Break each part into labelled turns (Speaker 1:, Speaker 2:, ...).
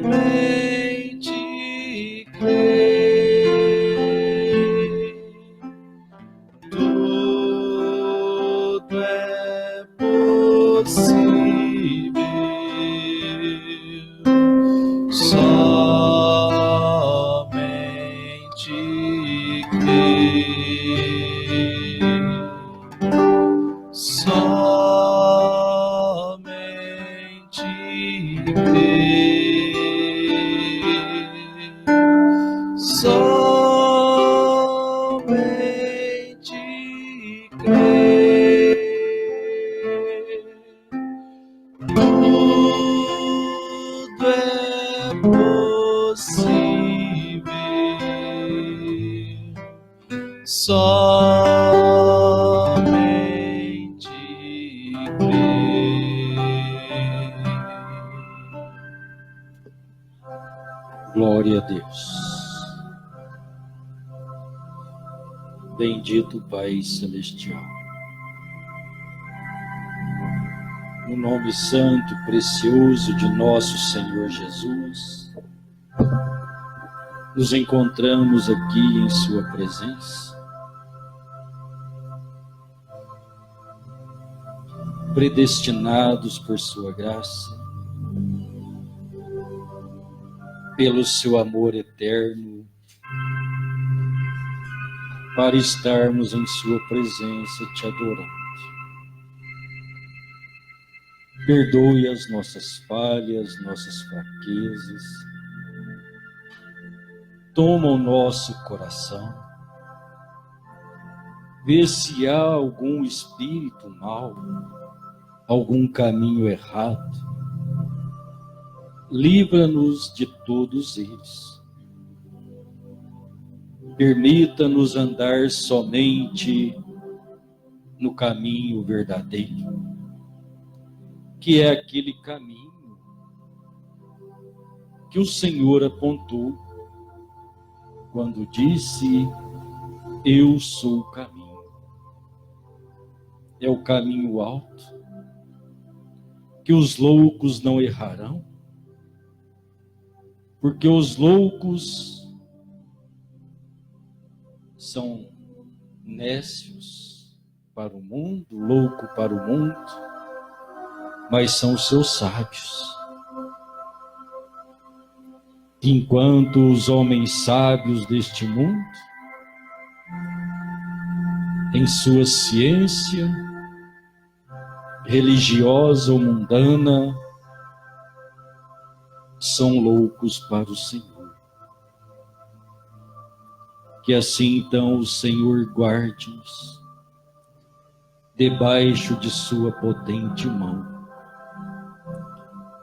Speaker 1: Somente crer, tudo é possível. Somente crer, somente crer, somente crer, tudo é possível. Somente crer. Glória a Deus. Bendito Pai Celestial. No nome santo e precioso de nosso Senhor Jesus, nos encontramos aqui em Sua presença, predestinados por Sua graça, pelo Seu amor eterno, para estarmos em Sua presença te adorando. Perdoe as nossas falhas, nossas fraquezas. Toma o nosso coração. Vê se há algum espírito mau, algum caminho errado. Livra-nos de todos eles. Permita-nos andar somente no caminho verdadeiro, que é aquele caminho que o Senhor apontou quando disse: eu sou o caminho. É o caminho alto, que os loucos não errarão, porque os loucos são nécios para o mundo, louco para o mundo, mas são os seus sábios. Enquanto os homens sábios deste mundo, em sua ciência religiosa ou mundana, são loucos para o Senhor. Que assim então o Senhor guarde-nos debaixo de sua potente mão.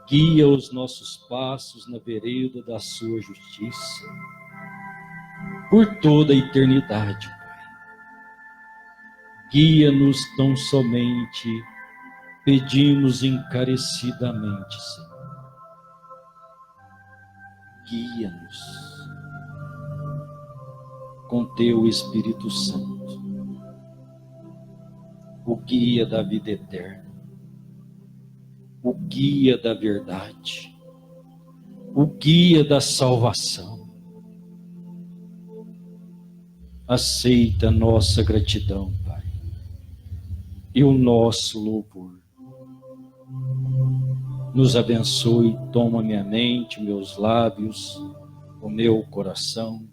Speaker 1: Guia os nossos passos na vereda da sua justiça, por toda a eternidade, Pai. Guia-nos tão somente, pedimos encarecidamente, Senhor. Guia-nos com teu Espírito Santo, o guia da vida eterna, o guia da verdade, o guia da salvação. Aceita a nossa gratidão, Pai, e o nosso louvor. Nos abençoe, toma minha mente, meus lábios, o meu coração,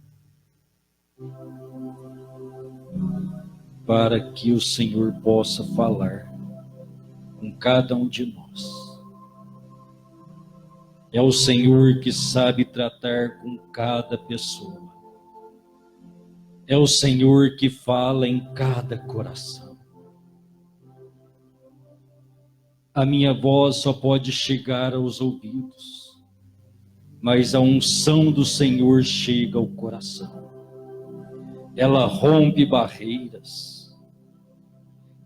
Speaker 1: para que o Senhor possa falar com cada um de nós, É o Senhor que sabe tratar com cada pessoa. É o Senhor que fala em cada coração. A minha voz só pode chegar aos ouvidos, mas a unção do Senhor chega ao coração. Ela rompe barreiras.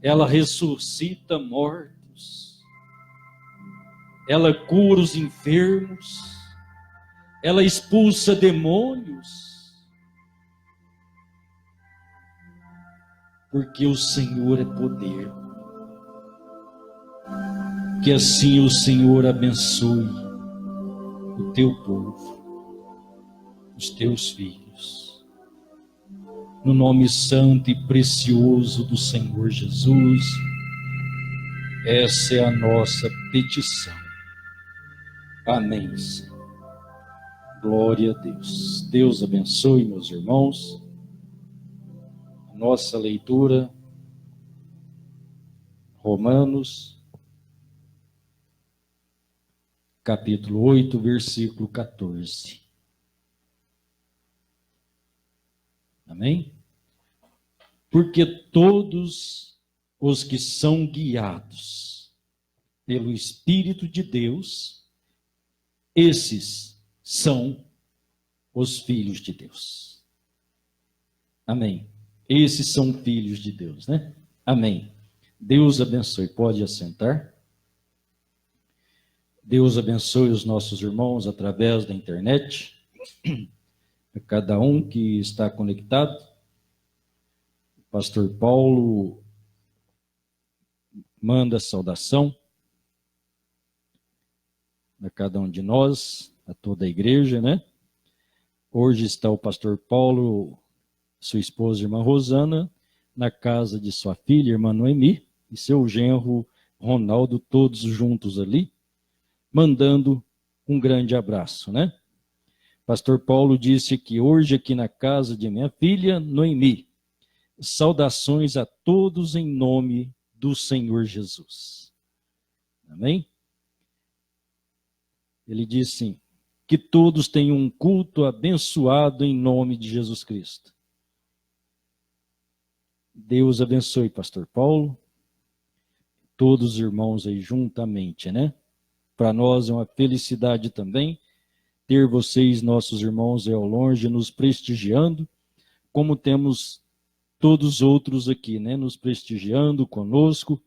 Speaker 1: Ela ressuscita mortos. Ela cura os enfermos. Ela expulsa demônios. Porque o Senhor é poder. Que assim o Senhor abençoe o teu povo, os teus filhos. No nome santo e precioso do Senhor Jesus, essa é a nossa petição. Amém, Senhor. Glória a Deus. Deus abençoe, meus irmãos. A nossa leitura, Romanos, capítulo 8, versículo 14. Amém? Porque todos os que são guiados pelo Espírito de Deus, esses são os filhos de Deus. Amém. Esses são filhos de Deus, né? Amém. Deus abençoe. Pode assentar. Deus abençoe os nossos irmãos através da internet. A cada um que está conectado. O pastor Paulo manda saudação a cada um de nós, a toda a igreja, né? Hoje está o pastor Paulo, sua esposa, irmã Rosana, na casa de sua filha, irmã Noemi, e seu genro Ronaldo, todos juntos ali, mandando um grande abraço, né? Pastor Paulo disse que hoje aqui na casa de minha filha Noemi, saudações a todos em nome do Senhor Jesus. Amém? Ele disse que todos tenham um culto abençoado em nome de Jesus Cristo. Deus abençoe, pastor Paulo, todos os irmãos aí juntamente, né? Para nós é uma felicidade também ter vocês, nossos irmãos aí ao longe, nos prestigiando, como temos todos os outros aqui, né? Nos prestigiando conosco.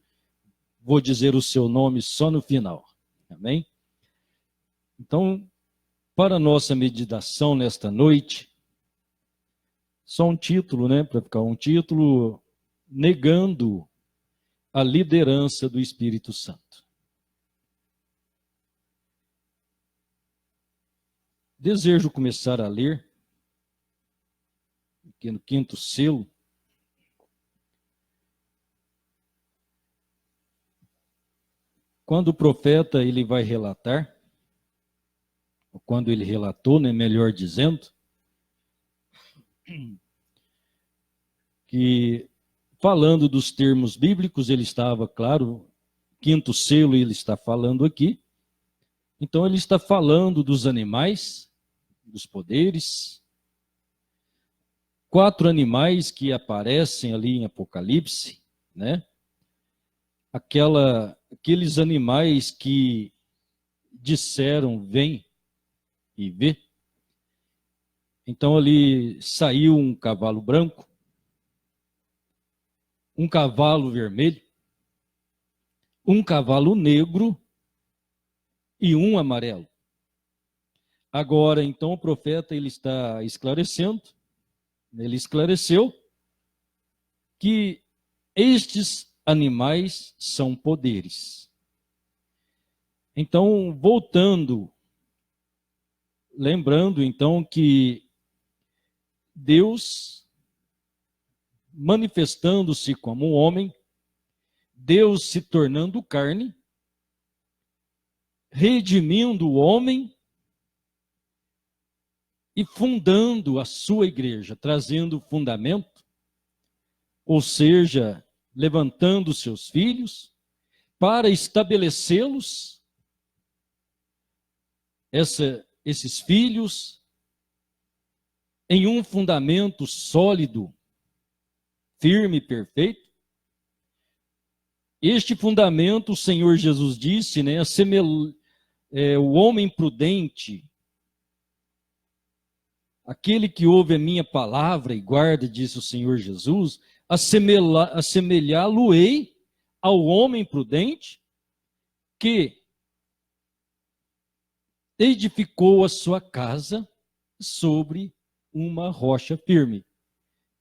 Speaker 1: Vou dizer o seu nome só no final. Amém? Então, para a nossa meditação nesta noite, só um título, né? Para ficar um título, negando a liderança do Espírito Santo. Desejo começar a ler, aqui no 5º selo, quando o profeta ele vai relatar, ou quando ele relatou, né, melhor dizendo, que falando dos termos bíblicos, ele estava, claro, 5º selo ele está falando aqui, então ele está falando dos animais, dos poderes, 4 animais que aparecem ali em Apocalipse, né? Aqueles animais que disseram, vem e vê. Então ali saiu um cavalo branco, um cavalo vermelho, um cavalo negro e um amarelo. Agora, então, o profeta ele está esclarecendo, ele esclareceu que estes animais são poderes. Então, voltando, lembrando então que Deus, manifestando-se como um homem, Deus se tornando carne, redimindo o homem e fundando a sua igreja, trazendo fundamento, ou seja, levantando seus filhos para estabelecê-los esses filhos em um fundamento sólido, firme e perfeito. Este fundamento, o Senhor Jesus disse, né, o homem prudente, aquele que ouve a minha palavra e guarda, disse o Senhor Jesus, assemelhá-lo-ei ao homem prudente que edificou a sua casa sobre uma rocha firme.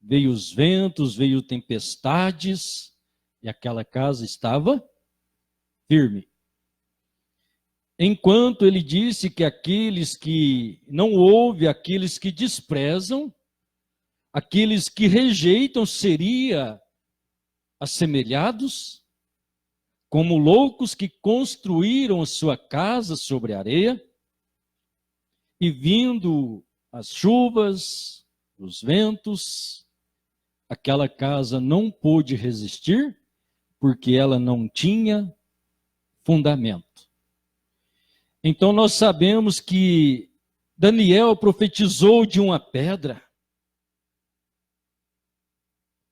Speaker 1: Veio os ventos, veio tempestades, e aquela casa estava firme. Enquanto ele disse que aqueles que não ouvem, aqueles que desprezam, aqueles que rejeitam, seriam assemelhados como loucos que construíram a sua casa sobre a areia, e vindo as chuvas, os ventos, aquela casa não pôde resistir, porque ela não tinha fundamento. Então nós sabemos que Daniel profetizou de uma pedra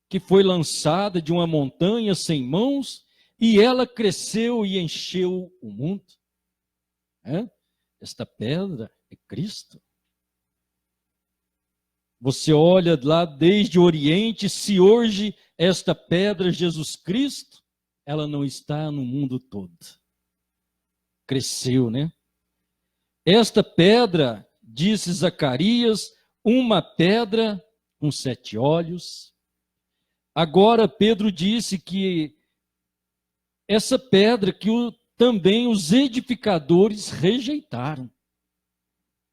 Speaker 1: que foi lançada de uma montanha sem mãos, e ela cresceu e encheu o mundo. Esta pedra é Cristo. Você olha lá desde o Oriente, se hoje esta pedra, Jesus Cristo, ela não está no mundo todo. Cresceu, né? Esta pedra, disse Zacarias, uma pedra com 7 olhos. Agora Pedro disse que essa pedra que também os edificadores rejeitaram,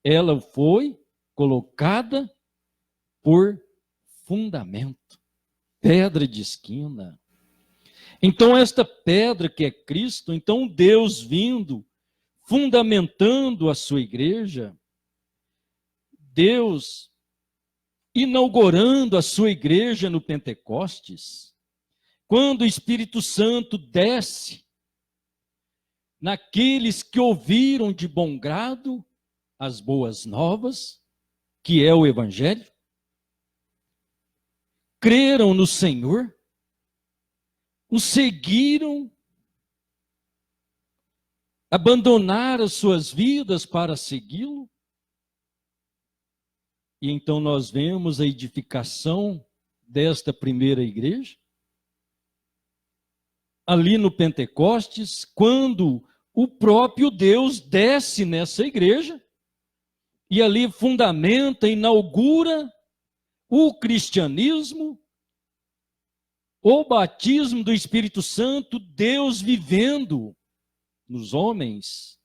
Speaker 1: ela foi colocada por fundamento, pedra de esquina. Então esta pedra que é Cristo, então Deus vindo, fundamentando a sua igreja, Deus inaugurando a sua igreja no Pentecostes, quando o Espírito Santo desce naqueles que ouviram de bom grado as boas novas, que é o Evangelho, creram no Senhor, o seguiram, abandonaram as suas vidas para segui-lo. E então nós vemos a edificação desta primeira igreja. Ali no Pentecostes, quando o próprio Deus desce nessa igreja, e ali fundamenta, inaugura o cristianismo, o batismo do Espírito Santo, Deus vivendo nos homens,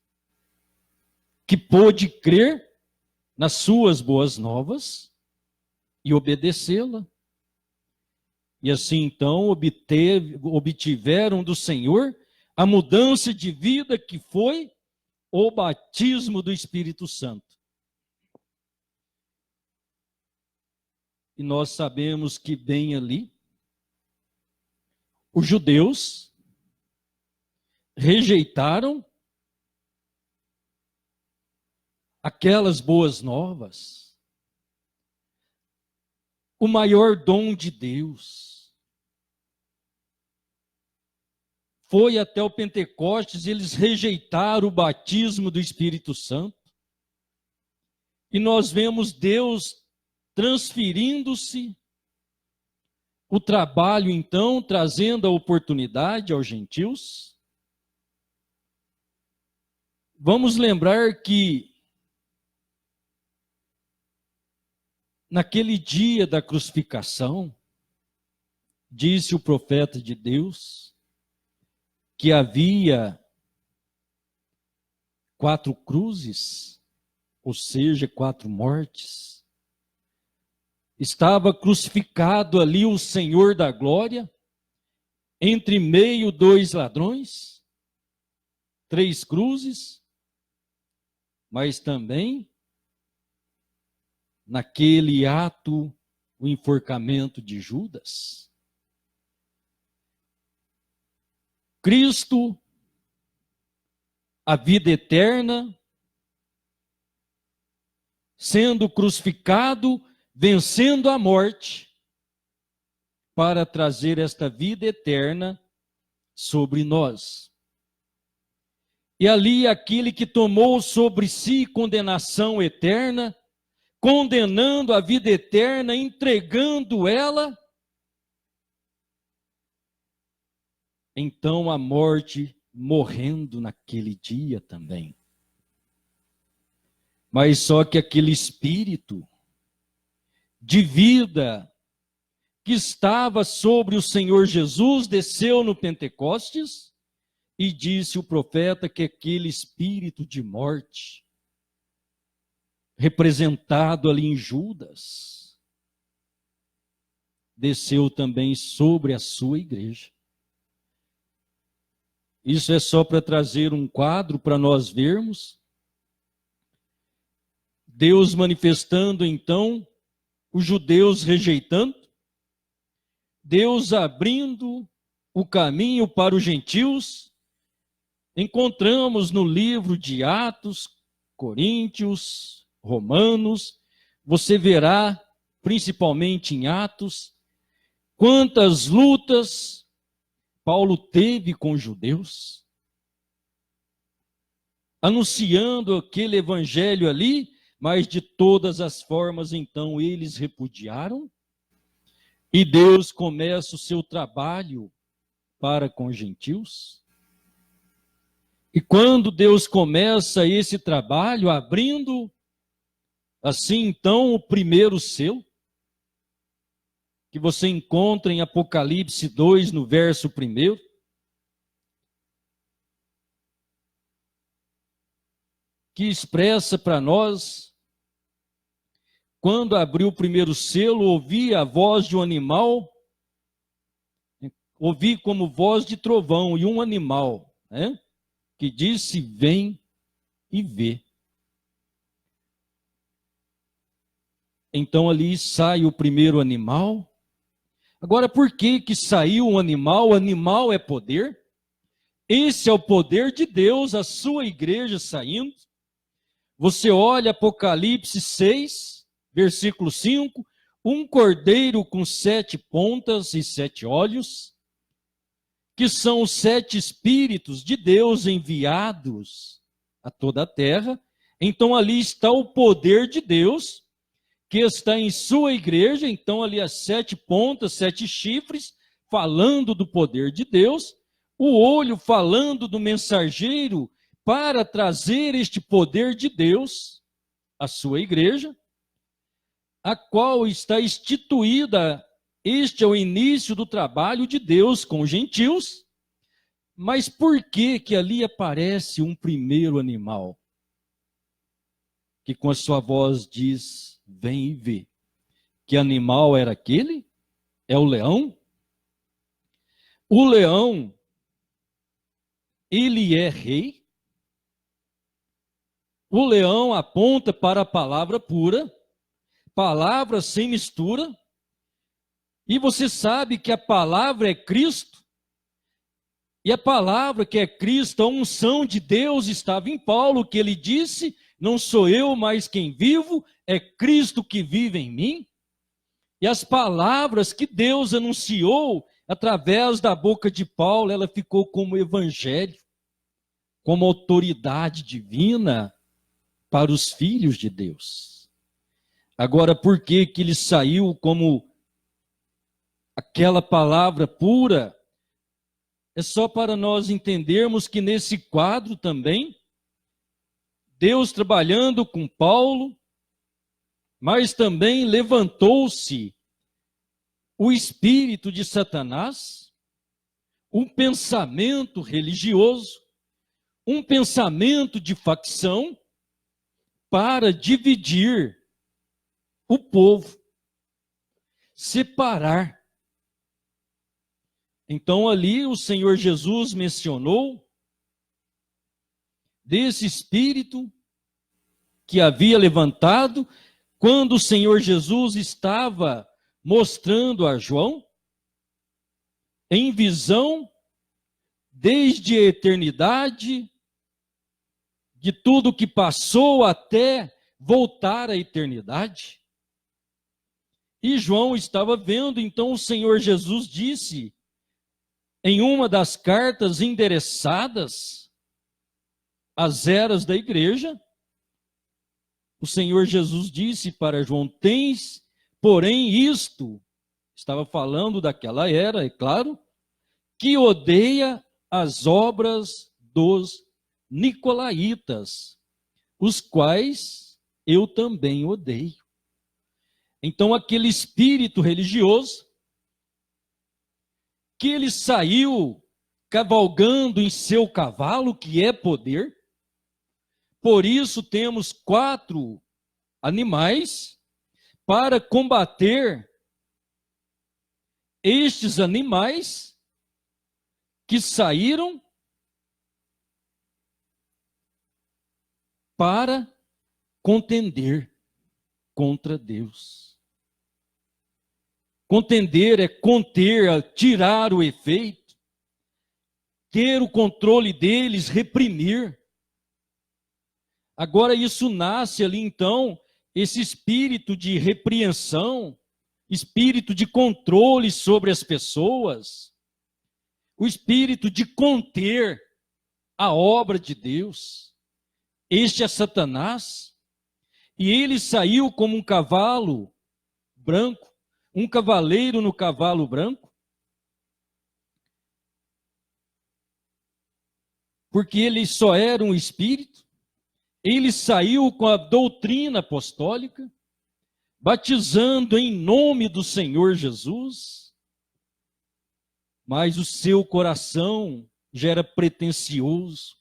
Speaker 1: que pôde crer nas suas boas novas e obedecê-la. E assim então obtiveram do Senhor a mudança de vida que foi o batismo do Espírito Santo. E nós sabemos que bem ali, os judeus rejeitaram aquelas boas novas, o maior dom de Deus. Foi até o Pentecostes, eles rejeitaram o batismo do Espírito Santo. E nós vemos Deus transferindo-se o trabalho, então, trazendo a oportunidade aos gentios. Vamos lembrar que naquele dia da crucificação, disse o profeta de Deus, que havia 4 cruzes, ou seja, 4 mortes. Estava crucificado ali o Senhor da glória, entre meio 2 ladrões, 3 cruzes, mas também naquele ato, o enforcamento de Judas. Cristo, a vida eterna, sendo crucificado, vencendo a morte, para trazer esta vida eterna sobre nós. E ali aquele que tomou sobre si condenação eterna, condenando a vida eterna, entregando ela, então a morte morrendo naquele dia também. Mas só que aquele espírito de vida que estava sobre o Senhor Jesus desceu no Pentecostes e disse o profeta que aquele espírito de morte, representado ali em Judas, desceu também sobre a sua igreja. Isso é só para trazer um quadro para nós vermos. Deus manifestando então, os judeus rejeitando, Deus abrindo o caminho para os gentios. Encontramos no livro de Atos, Coríntios, Romanos, você verá, principalmente em Atos, quantas lutas Paulo teve com os judeus, anunciando aquele evangelho ali, mas de todas as formas, então, eles repudiaram, e Deus começa o seu trabalho para com os gentios. E quando Deus começa esse trabalho, abrindo, assim então, o primeiro selo, que você encontra em Apocalipse 2, no verso 1, que expressa para nós, quando abriu o primeiro selo, ouvi a voz de um animal, ouvi como voz de trovão, e um animal, né, que disse, vem e vê. Então ali sai o primeiro animal. Agora, por que saiu um animal? O animal é poder. Esse é o poder de Deus, a sua igreja saindo. Você olha Apocalipse 6, versículo 5, um cordeiro com 7 pontas e 7 olhos, que são os 7 espíritos de Deus enviados a toda a terra. Então ali está o poder de Deus, que está em sua igreja. Então ali as 7 pontas, 7 chifres, falando do poder de Deus, o olho falando do mensageiro, para trazer este poder de Deus à sua igreja, a qual está instituída. Este é o início do trabalho de Deus com os gentios. Mas por que ali aparece um primeiro animal, que com a sua voz diz, vem e vê? Que animal era aquele? É o leão? O leão, ele é rei. O leão aponta para a palavra pura, palavra sem mistura. E você sabe que a palavra é Cristo. E a palavra que é Cristo, a unção de Deus estava em Paulo, que ele disse, não sou eu mais quem vivo, é Cristo que vive em mim. E as palavras que Deus anunciou através da boca de Paulo, ela ficou como evangelho, como autoridade divina para os filhos de Deus. Agora, por que ele saiu como aquela palavra pura? É só para nós entendermos que nesse quadro também, Deus trabalhando com Paulo, mas também levantou-se o espírito de Satanás, um pensamento religioso, um pensamento de facção, para dividir o povo, separar. Então ali o Senhor Jesus mencionou desse espírito que havia levantado quando o Senhor Jesus estava mostrando a João, em visão, desde a eternidade, de tudo que passou até voltar à eternidade? E João estava vendo, então o Senhor Jesus disse, em uma das cartas endereçadas às eras da igreja, o Senhor Jesus disse para João: tens, porém, isto, estava falando daquela era, é claro, que odeia as obras dos nicolaítas, os quais eu também odeio. Então, aquele espírito religioso, que ele saiu cavalgando em seu cavalo, que é poder. Por isso temos 4 animais para combater estes animais que saíram para contender contra Deus. Contender é conter, é tirar o efeito, ter o controle deles, reprimir. Agora isso nasce ali então, esse espírito de repreensão, espírito de controle sobre as pessoas, o espírito de conter a obra de Deus. Este é Satanás, e ele saiu como um cavalo branco, um cavaleiro no cavalo branco, porque ele só era um espírito. Ele saiu com a doutrina apostólica, batizando em nome do Senhor Jesus, mas o seu coração já era pretensioso,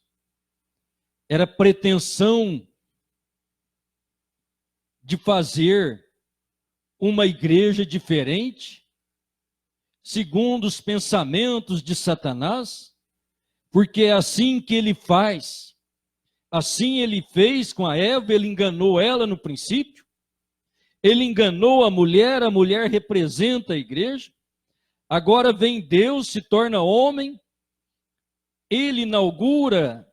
Speaker 1: era pretensão de fazer uma igreja diferente, segundo os pensamentos de Satanás, porque é assim que ele faz. Assim ele fez com a Eva, ele enganou ela no princípio, ele enganou a mulher representa a igreja. Agora vem Deus, se torna homem, ele inaugura,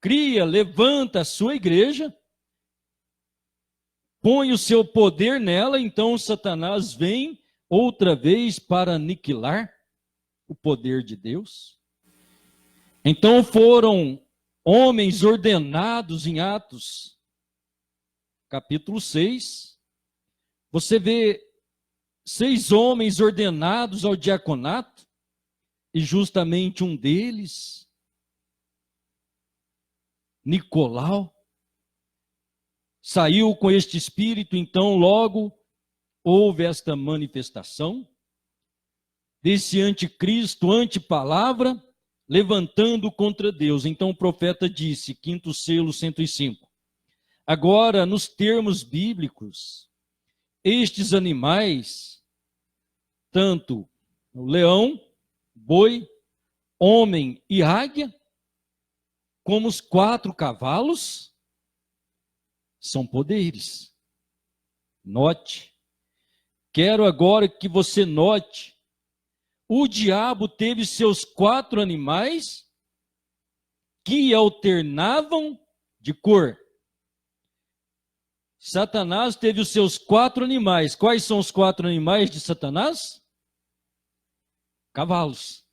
Speaker 1: cria, levanta a sua igreja, põe o seu poder nela, então Satanás vem outra vez para aniquilar o poder de Deus. Então foram homens ordenados em Atos, capítulo 6, você vê 6 homens ordenados ao diaconato, e justamente um deles, Nicolau, saiu com este espírito, então logo houve esta manifestação desse anticristo, antipalavra, levantando contra Deus. Então o profeta disse, 5º selo 105, agora nos termos bíblicos, estes animais, tanto o leão, boi, homem e águia, como os 4 cavalos, são poderes. Note, quero agora que você note, o diabo teve seus 4 animais que alternavam de cor. Satanás teve os seus 4 animais. Quais são os 4 animais de Satanás? Cavalos.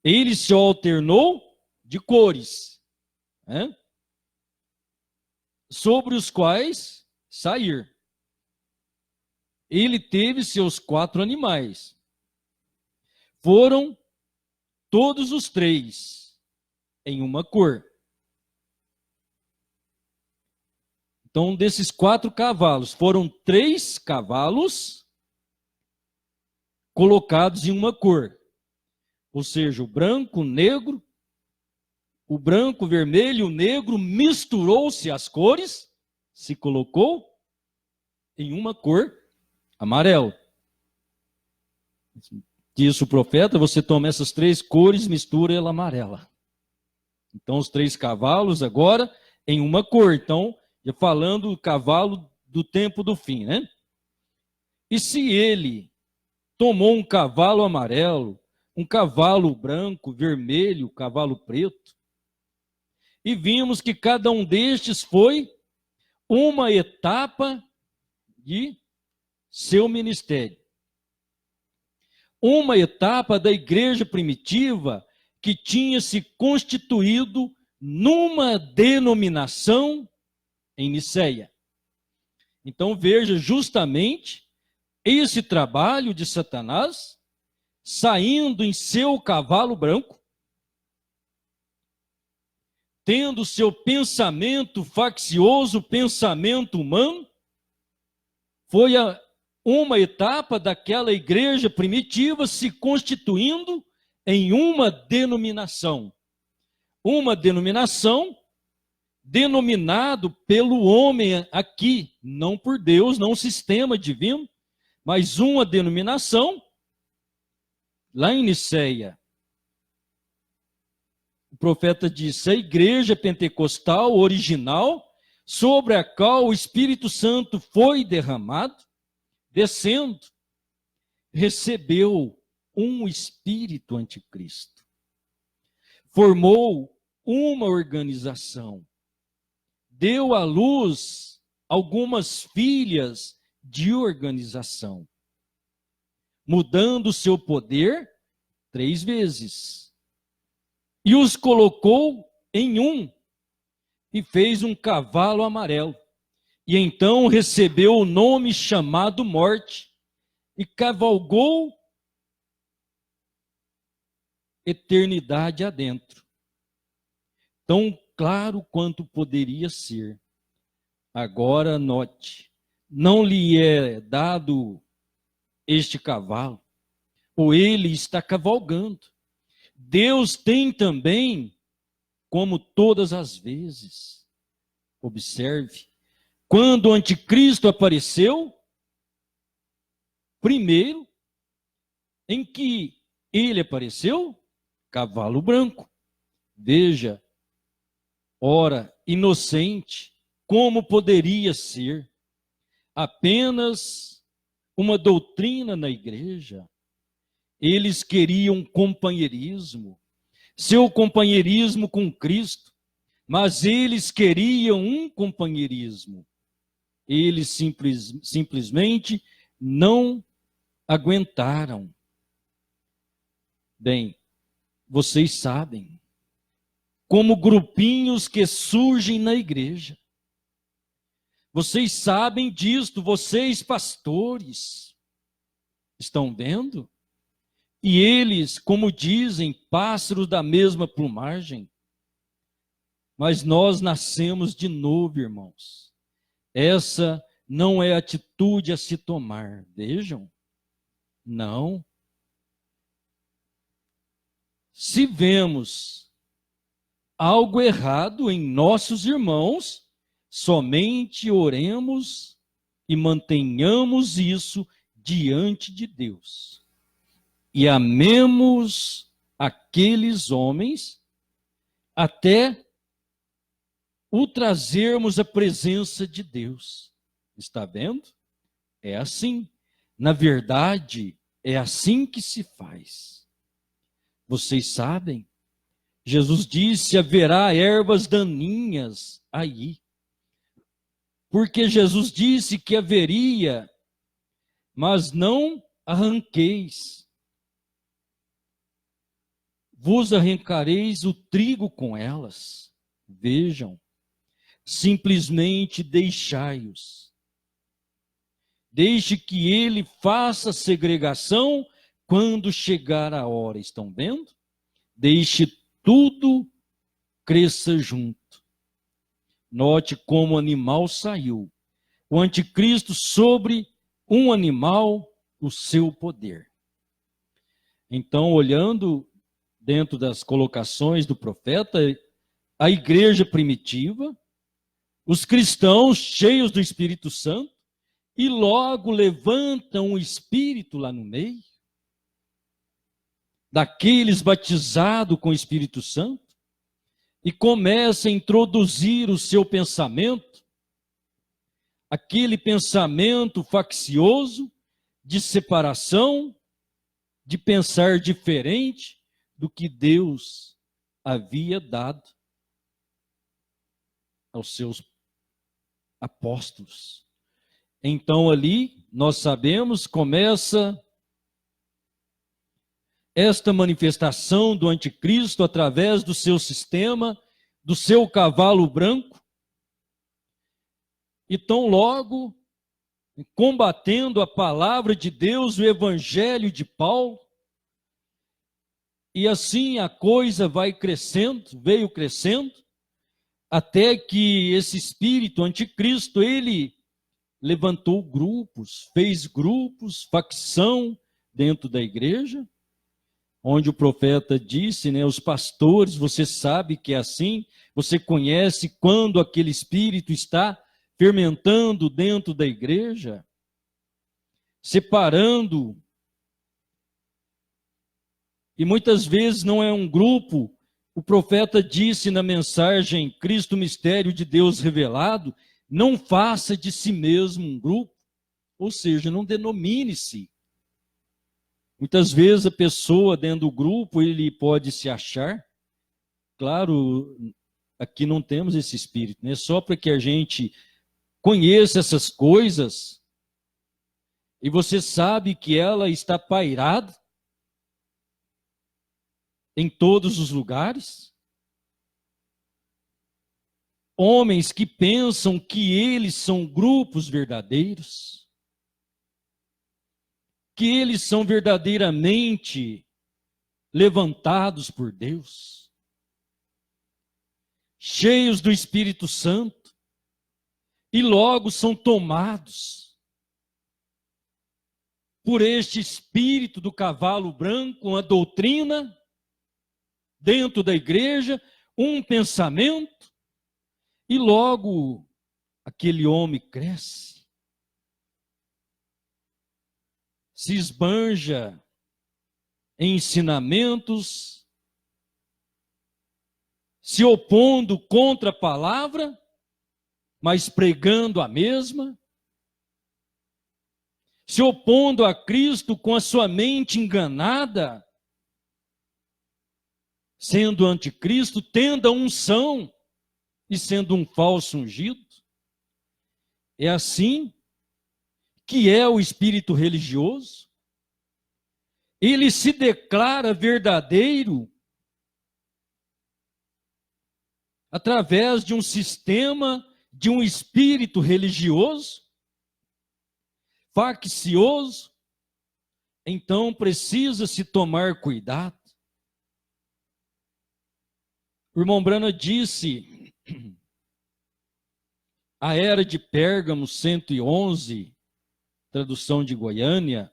Speaker 1: Ele se alternou de cores, né? Sobre os quais sair. Ele teve seus 4 animais. Foram todos os 3 em uma cor. Então, desses 4 cavalos, foram 3 cavalos colocados em uma cor. Ou seja, o branco, o negro, o branco, o vermelho, o negro, misturou-se as cores, se colocou em uma cor amarelo. Diz o profeta, você toma essas 3 cores, mistura ela amarela. Então, os 3 cavalos agora em uma cor. Então, já falando do cavalo do tempo do fim, né? E se ele tomou um cavalo amarelo, um cavalo branco, vermelho, cavalo preto, e vimos que cada um destes foi uma etapa de seu ministério. Uma etapa da igreja primitiva que tinha se constituído numa denominação em Nicéia. Então veja justamente esse trabalho de Satanás saindo em seu cavalo branco, tendo seu pensamento faccioso, pensamento humano, foi uma etapa daquela igreja primitiva se constituindo em uma denominação. Uma denominação denominado pelo homem aqui, não por Deus, não um sistema divino, mas uma denominação lá em Nicéia. O profeta disse: a igreja pentecostal original, sobre a qual o Espírito Santo foi derramado, descendo, recebeu um espírito anticristo. Formou uma organização. Deu à luz algumas filhas de organização, mudando seu poder 3 vezes. E os colocou em um, e fez um cavalo amarelo. E então recebeu o nome chamado Morte, e cavalgou eternidade adentro. Tão claro quanto poderia ser. Agora note, não lhe é dado este cavalo, ou ele está cavalgando. Deus tem também, como todas as vezes, observe, quando o anticristo apareceu, primeiro, em que ele apareceu, cavalo branco. Veja, ora, inocente, como poderia ser apenas uma doutrina na igreja? Eles queriam companheirismo, seu companheirismo com Cristo, mas eles queriam um companheirismo. Eles simplesmente não aguentaram. Bem, vocês sabem, como grupinhos que surgem na igreja. Vocês sabem disto, vocês pastores, estão vendo? E eles, como dizem, pássaros da mesma plumagem. Mas nós nascemos de novo, irmãos. Essa não é atitude a se tomar. Vejam, não. Se vemos algo errado em nossos irmãos, somente oremos e mantenhamos isso diante de Deus. E amemos aqueles homens até o trazermos à presença de Deus. Está vendo? É assim. Na verdade, é assim que se faz. Vocês sabem, Jesus disse: haverá ervas daninhas aí. Porque Jesus disse que haveria, mas não arranqueis. Vos arrancareis o trigo com elas. Vejam, simplesmente deixai-os. Deixe que ele faça segregação quando chegar a hora. Estão vendo? Deixe tudo cresça junto. Note como o animal saiu. O anticristo sobre um animal, o seu poder. Então, olhando dentro das colocações do profeta, a igreja primitiva, os cristãos cheios do Espírito Santo, e logo levantam o Espírito lá no meio, daqueles batizados com o Espírito Santo, e começa a introduzir o seu pensamento, aquele pensamento faccioso, de separação, de pensar diferente do que Deus havia dado apóstolos. Então ali, nós sabemos, começa esta manifestação do anticristo através do seu sistema, do seu cavalo branco, e tão logo combatendo a palavra de Deus, o evangelho de Paulo, e assim a coisa vai crescendo, veio crescendo, até que esse espírito anticristo, ele levantou grupos, fez grupos, facção dentro da igreja, onde o profeta disse, né, os pastores, você sabe que é assim, você conhece quando aquele espírito está fermentando dentro da igreja, separando. E muitas vezes não é um grupo. O profeta disse na mensagem Cristo, mistério de Deus revelado, não faça de si mesmo um grupo, ou seja, não denomine-se. Muitas vezes a pessoa dentro do grupo, ele pode se achar, claro, aqui não temos esse espírito, né? Só para que a gente conheça essas coisas, e você sabe que ela está pairada em todos os lugares. Homens que pensam que eles são grupos verdadeiros, que eles são verdadeiramente levantados por Deus, cheios do Espírito Santo, e logo são tomados por este espírito do cavalo branco, uma doutrina dentro da igreja, um pensamento, e logo aquele homem cresce, se esbanja em ensinamentos, se opondo contra a palavra, mas pregando a mesma, se opondo a Cristo com a sua mente enganada, sendo anticristo, tendo a unção e sendo um falso ungido. É assim que é o espírito religioso. Ele se declara verdadeiro através de um sistema, de um espírito religioso, faccioso. Então precisa se tomar cuidado. O irmão Brana disse, a era de Pérgamo 111, tradução de Goiânia.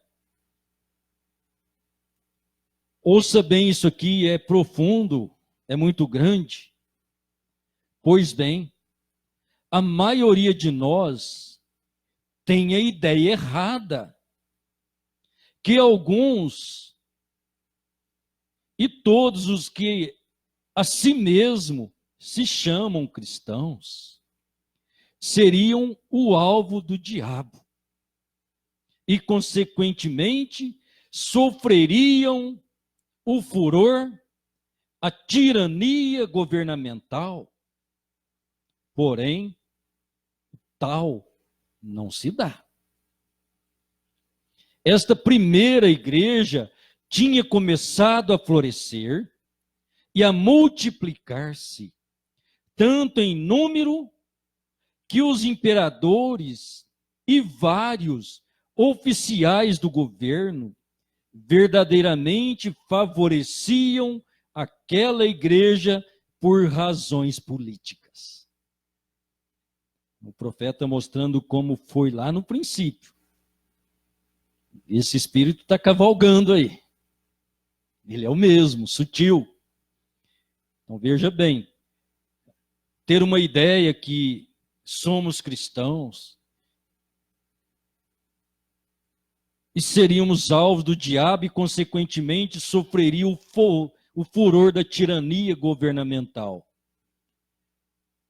Speaker 1: Ouça bem isso aqui, é profundo, é muito grande. Pois bem, a maioria de nós tem a ideia errada que alguns e todos os que a si mesmo se chamam cristãos seriam o alvo do diabo e, consequentemente, sofreriam o furor, a tirania governamental. Porém, tal não se dá. Esta primeira igreja tinha começado a florescer e a multiplicar-se, tanto em número que os imperadores e vários oficiais do governo verdadeiramente favoreciam aquela igreja por razões políticas. O profeta mostrando como foi lá no princípio. Esse espírito está cavalgando aí. Ele é o mesmo, sutil. Então veja bem, ter uma ideia que somos cristãos e seríamos alvos do diabo e, consequentemente, sofreria o furor da tirania governamental.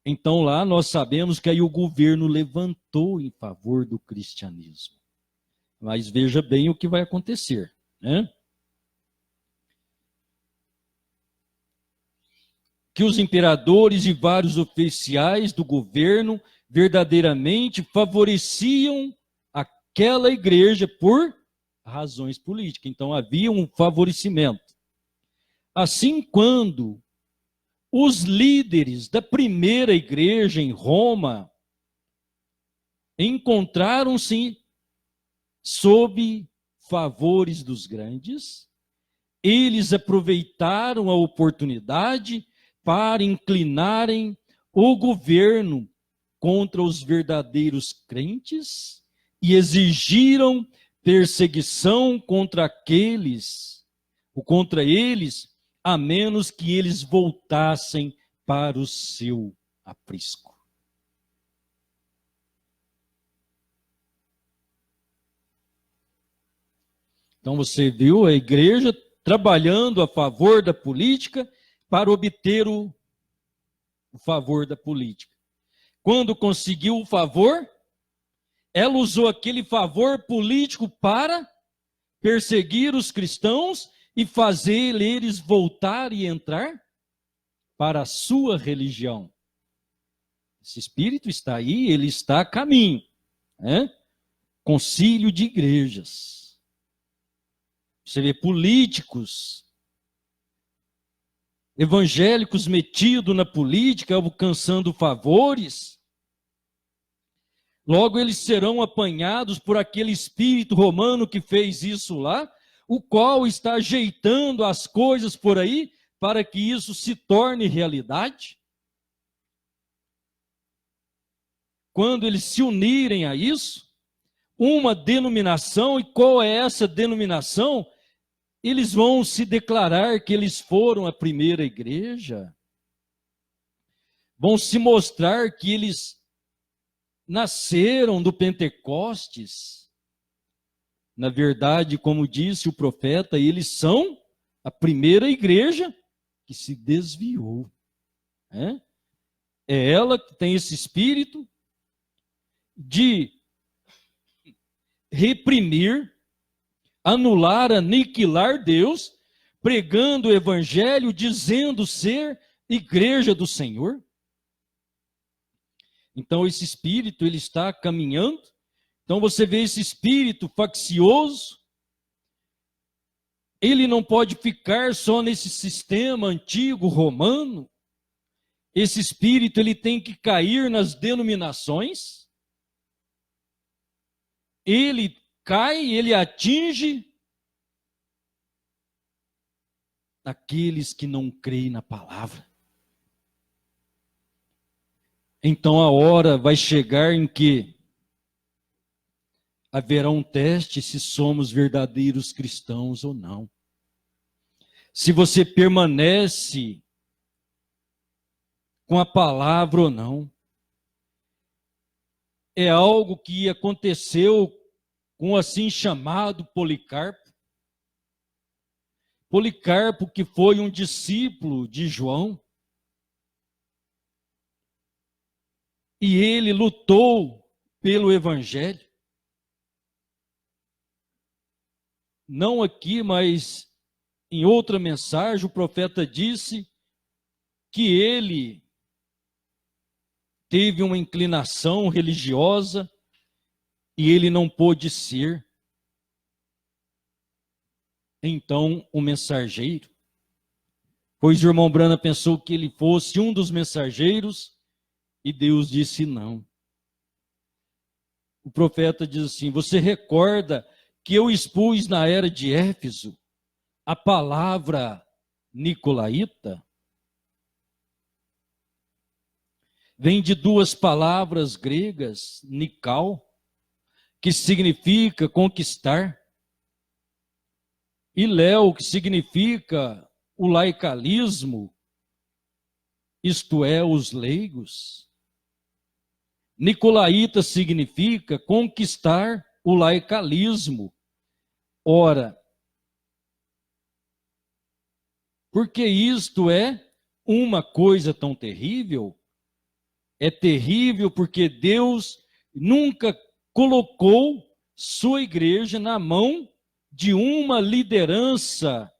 Speaker 1: Então lá nós sabemos que aí o governo levantou em favor do cristianismo. Mas veja bem o que vai acontecer, né? Que os imperadores e vários oficiais do governo verdadeiramente favoreciam aquela igreja por razões políticas. Então havia um favorecimento. Assim, quando os líderes da primeira igreja em Roma encontraram-se sob favores dos grandes, eles aproveitaram a oportunidade para inclinarem o governo contra os verdadeiros crentes e exigiram perseguição contra eles, a menos que eles voltassem para o seu aprisco. Então você viu a igreja trabalhando a favor da política para obter o favor da política. Quando conseguiu o favor, ela usou aquele favor político para perseguir os cristãos e fazer eles voltar e entrar para a sua religião. Esse espírito está aí, ele está a caminho. Concílio de igrejas. Você vê políticos, evangélicos metidos na política, alcançando favores. Logo eles serão apanhados por aquele espírito romano que fez isso lá, o qual está ajeitando as coisas por aí para que isso se torne realidade. Quando eles se unirem a isso, uma denominação, e qual é essa denominação? Eles vão se declarar que eles foram a primeira igreja. Vão se mostrar que eles nasceram do Pentecostes. Na verdade, como disse o profeta, eles são a primeira igreja que se desviou. É ela que tem esse espírito de reprimir, anular, aniquilar Deus, pregando o evangelho, dizendo ser igreja do Senhor. Então esse espírito, ele está caminhando. Então você vê esse espírito faccioso, ele não pode ficar só nesse sistema antigo romano. Esse espírito, ele tem que cair nas denominações. Ele cai, ele atinge aqueles que não creem na palavra. Então a hora vai chegar em que haverá um teste se somos verdadeiros cristãos ou não. Se você permanece com a palavra ou não. É algo que aconteceu com o assim chamado Policarpo. Policarpo, que foi um discípulo de João. E ele lutou pelo evangelho. Não aqui, mas em outra mensagem, o profeta disse que ele teve uma inclinação religiosa e ele não pôde ser. Então, o mensageiro, pois o irmão Brana pensou que ele fosse um dos mensageiros e Deus disse não. O profeta diz assim: você recorda que eu expus na era de Éfeso a palavra nicolaíta? Vem de duas palavras gregas, nikal, que significa conquistar, e léo, que significa o laicalismo, isto é, os leigos. Nicolaíta significa conquistar o laicalismo. Ora, porque isto é uma coisa tão terrível? É terrível porque Deus nunca colocou sua igreja na mão de uma liderança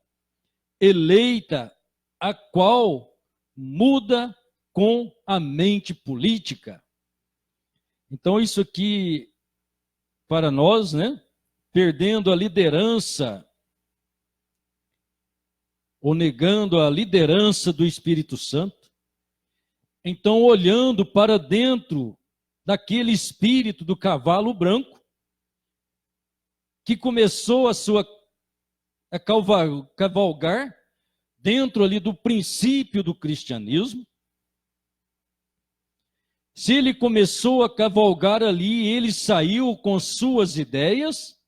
Speaker 1: eleita, a qual muda com a mente política. Então isso aqui, para nós, né, perdendo a liderança, ou negando a liderança do Espírito Santo, então olhando para dentro daquele espírito do cavalo branco, que começou a cavalgar dentro ali do princípio do cristianismo. Se ele começou a cavalgar ali, ele saiu com suas ideias,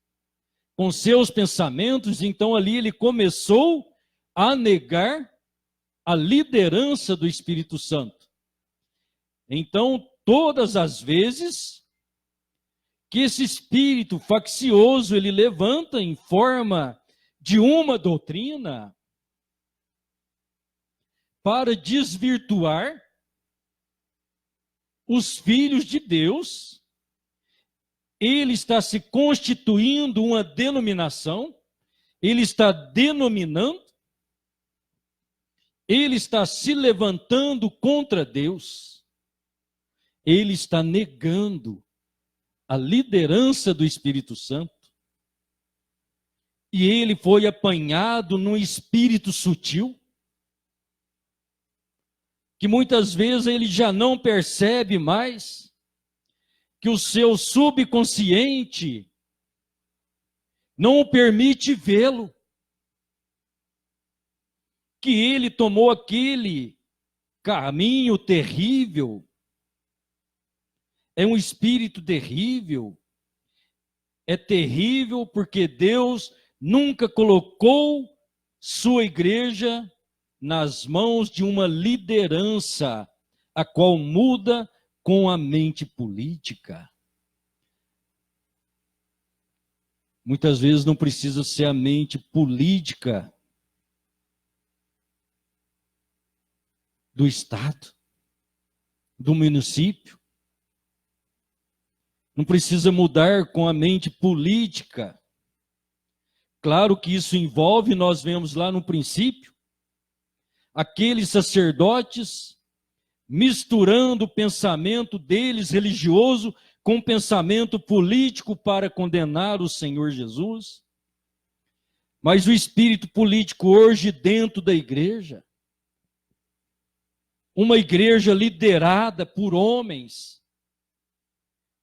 Speaker 1: com seus pensamentos, então ali ele começou a negar a liderança do Espírito Santo. Então, todas as vezes que esse espírito faccioso ele levanta em forma de uma doutrina para desvirtuar os filhos de Deus, ele está se constituindo uma denominação, ele está denominando, ele está se levantando contra Deus, ele está negando a liderança do Espírito Santo, e ele foi apanhado num espírito sutil, que muitas vezes ele já não percebe mais, que o seu subconsciente não o permite vê-lo, que ele tomou aquele caminho terrível, é um espírito terrível, é terrível porque Deus nunca colocou sua igreja nas mãos de uma liderança, a qual muda com a mente política. Muitas vezes não precisa ser a mente política do Estado, do município. Não precisa mudar com a mente política. Claro que isso envolve, nós vemos lá no princípio, aqueles sacerdotes misturando o pensamento deles religioso com o pensamento político para condenar o Senhor Jesus. Mas o espírito político hoje dentro da igreja, uma igreja liderada por homens,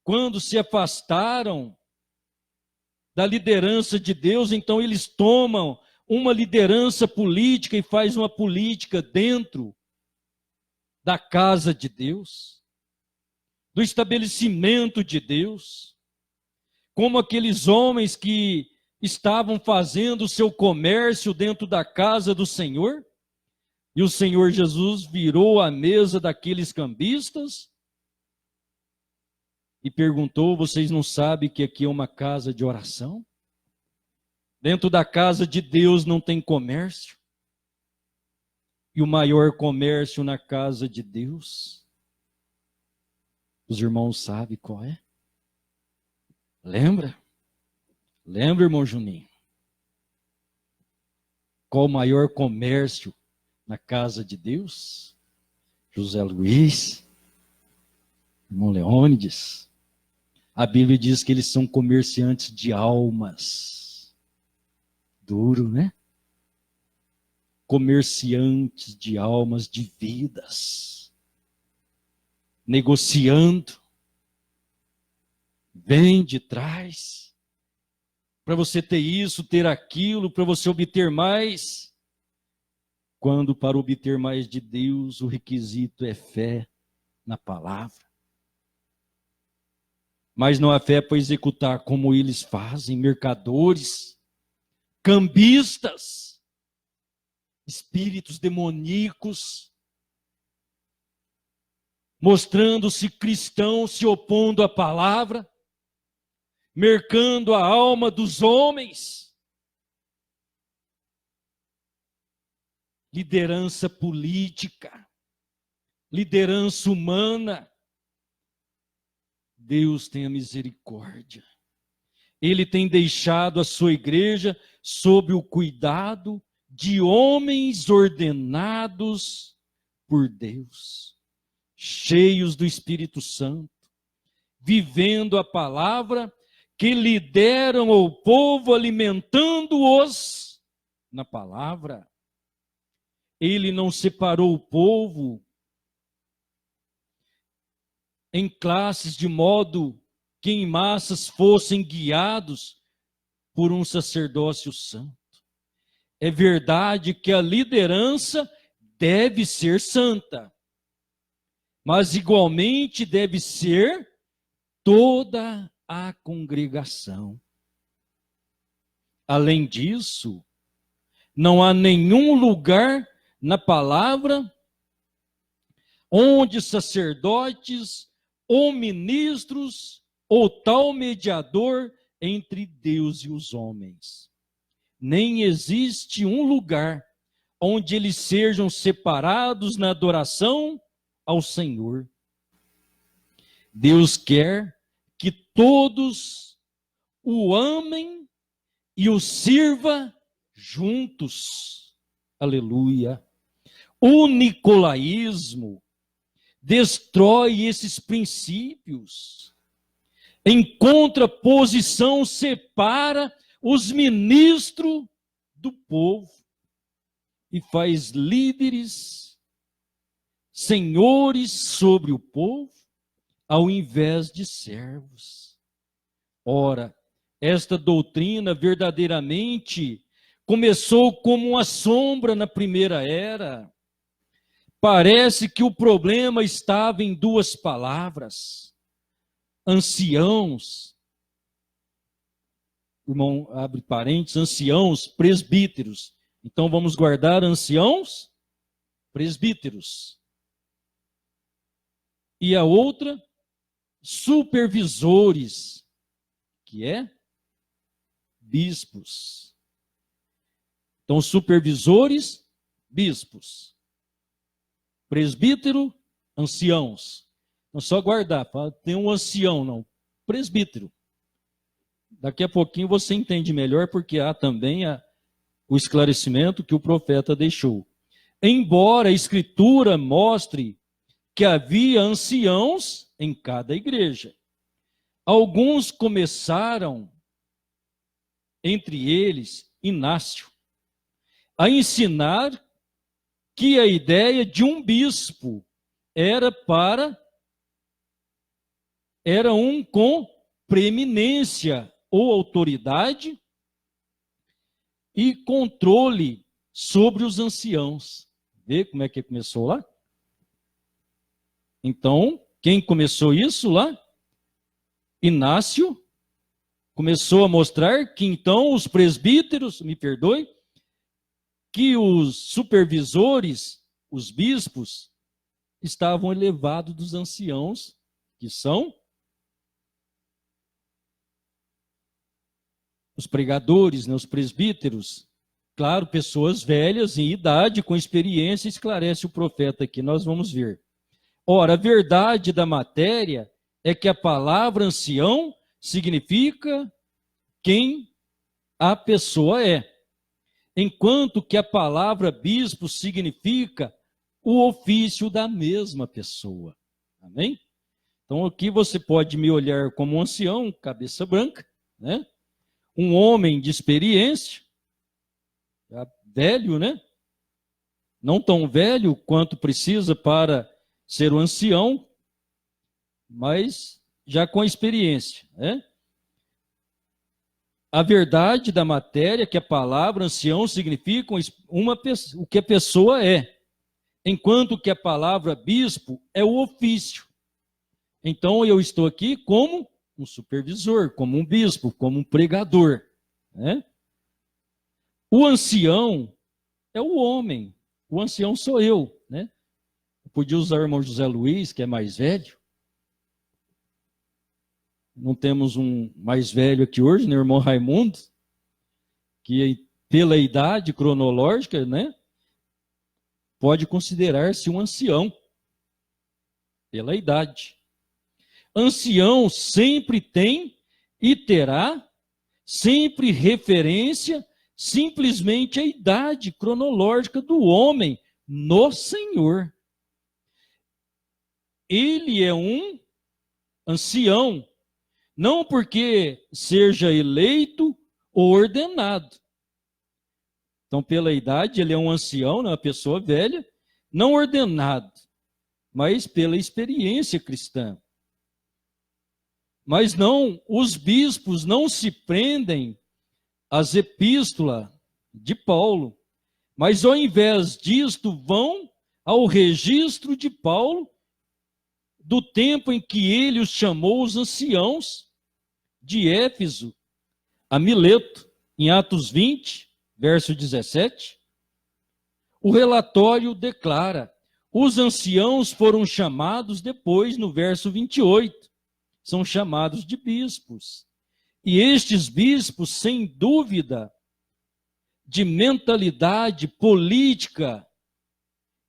Speaker 1: quando se afastaram da liderança de Deus, então eles tomam uma liderança política e faz uma política dentro da casa de Deus, do estabelecimento de Deus, como aqueles homens que estavam fazendo o seu comércio dentro da casa do Senhor, e o Senhor Jesus virou a mesa daqueles cambistas e perguntou: vocês não sabem que aqui é uma casa de oração? Dentro da casa de Deus não tem comércio? E o maior comércio na casa de Deus, os irmãos sabem qual é? Lembra? Lembra, irmão Juninho? Qual o maior comércio na casa de Deus? José Luiz, irmão Leônides. A Bíblia diz que eles são comerciantes de almas. Duro, né? Comerciantes de almas, de vidas. Negociando. Vende, traz. Para você ter isso, ter aquilo, para você obter mais. Quando para obter mais de Deus, o requisito é fé na palavra. Mas não há fé para executar como eles fazem, mercadores, cambistas, espíritos demoníacos, mostrando-se cristãos, se opondo à palavra, mercando a alma dos homens. Liderança política, liderança humana. Deus tenha misericórdia. Ele tem deixado a sua igreja sob o cuidado de homens ordenados por Deus, cheios do Espírito Santo, vivendo a palavra, que lideram o povo, alimentando-os na palavra. Ele não separou o povo em classes de modo que em massas fossem guiados por um sacerdócio santo. É verdade que a liderança deve ser santa, mas igualmente deve ser toda a congregação. Além disso, não há nenhum lugar na palavra onde sacerdotes ou ministros ou tal mediador entre Deus e os homens. Nem existe um lugar onde eles sejam separados na adoração ao Senhor. Deus quer que todos o amem e o sirva juntos. Aleluia. O nicolaísmo destrói esses princípios. Em contraposição, separa os ministros do povo e faz líderes, senhores sobre o povo, ao invés de servos. Ora, esta doutrina verdadeiramente começou como uma sombra na primeira era. Parece que o problema estava em duas palavras: anciãos, irmão, abre parênteses, anciãos, presbíteros. Então vamos guardar anciãos, presbíteros. E a outra, supervisores, que é bispos. Então, supervisores, bispos. Presbítero, anciãos. Não só guardar, tem um ancião, não. Presbítero. Daqui a pouquinho você entende melhor, porque há também o esclarecimento que o profeta deixou. Embora a Escritura mostre que havia anciãos em cada igreja, alguns começaram, entre eles, Inácio, a ensinar que a ideia de um bispo era um com preeminência ou autoridade e controle sobre os anciãos. Vê como é que começou lá? Então, quem começou isso lá? Inácio começou a mostrar que então os presbíteros, me perdoe, que os supervisores, os bispos, estavam elevados dos anciãos, que são os pregadores, né, os presbíteros. Claro, pessoas velhas em idade, com experiência, esclarece o profeta aqui, nós vamos ver. Ora, a verdade da matéria é que a palavra ancião significa quem a pessoa é, enquanto que a palavra bispo significa o ofício da mesma pessoa. Amém? Então aqui você pode me olhar como um ancião, cabeça branca, né? Um homem de experiência, já velho, né? Não tão velho quanto precisa para ser um ancião, mas já com experiência, né? A verdade da matéria, que a palavra ancião significa o que a pessoa é, enquanto que a palavra bispo é o ofício. Então eu estou aqui como um supervisor, como um bispo, como um pregador, né? O ancião é o homem, o ancião sou eu, né? Eu podia usar o irmão José Luiz, que é mais velho. Não temos um mais velho aqui hoje, né, o irmão Raimundo, que pela idade cronológica, né, pode considerar-se um ancião, pela idade. Ancião sempre tem e terá sempre referência simplesmente à idade cronológica do homem no Senhor. Ele é um ancião, não porque seja eleito ou ordenado. Então, pela idade, ele é um ancião, uma pessoa velha, não ordenado, mas pela experiência cristã. Mas não, os bispos não se prendem às epístolas de Paulo, mas ao invés disto vão ao registro de Paulo do tempo em que ele os chamou os anciãos de Éfeso a Mileto, em Atos 20, verso 17. O relatório declara: os anciãos foram chamados depois, no verso 28, são chamados de bispos. E estes bispos, sem dúvida, de mentalidade política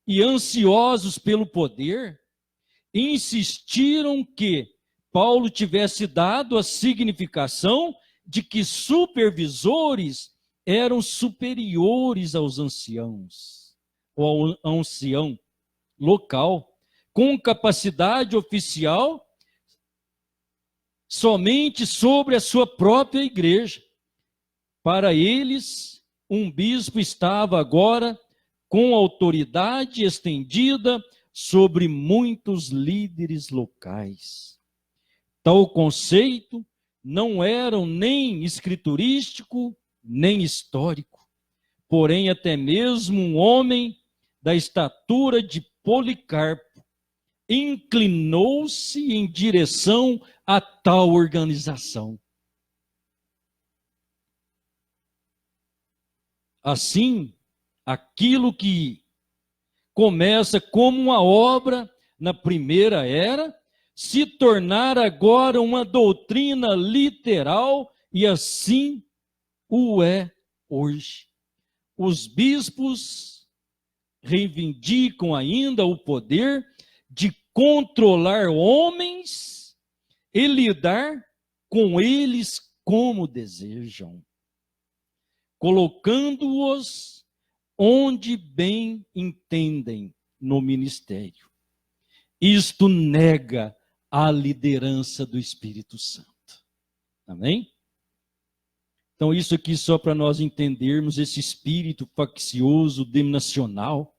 Speaker 1: e ansiosos pelo poder, insistiram que Paulo tivesse dado a significação de que supervisores eram superiores aos anciãos, ou ao ancião local, com capacidade oficial somente sobre a sua própria igreja. Para eles, um bispo estava agora com autoridade estendida sobre muitos líderes locais. Tal conceito não era nem escriturístico, nem histórico, porém até mesmo um homem da estatura de Policarpo inclinou-se em direção a tal organização. Assim, aquilo que começa como uma obra na primeira era, se tornar agora uma doutrina literal, e assim o é hoje. Os bispos reivindicam ainda o poder de controlar homens e lidar com eles como desejam, colocando-os onde bem entendem no ministério. Isto nega a liderança do Espírito Santo. Amém? Então, isso aqui só para nós entendermos esse espírito faccioso, denominacional,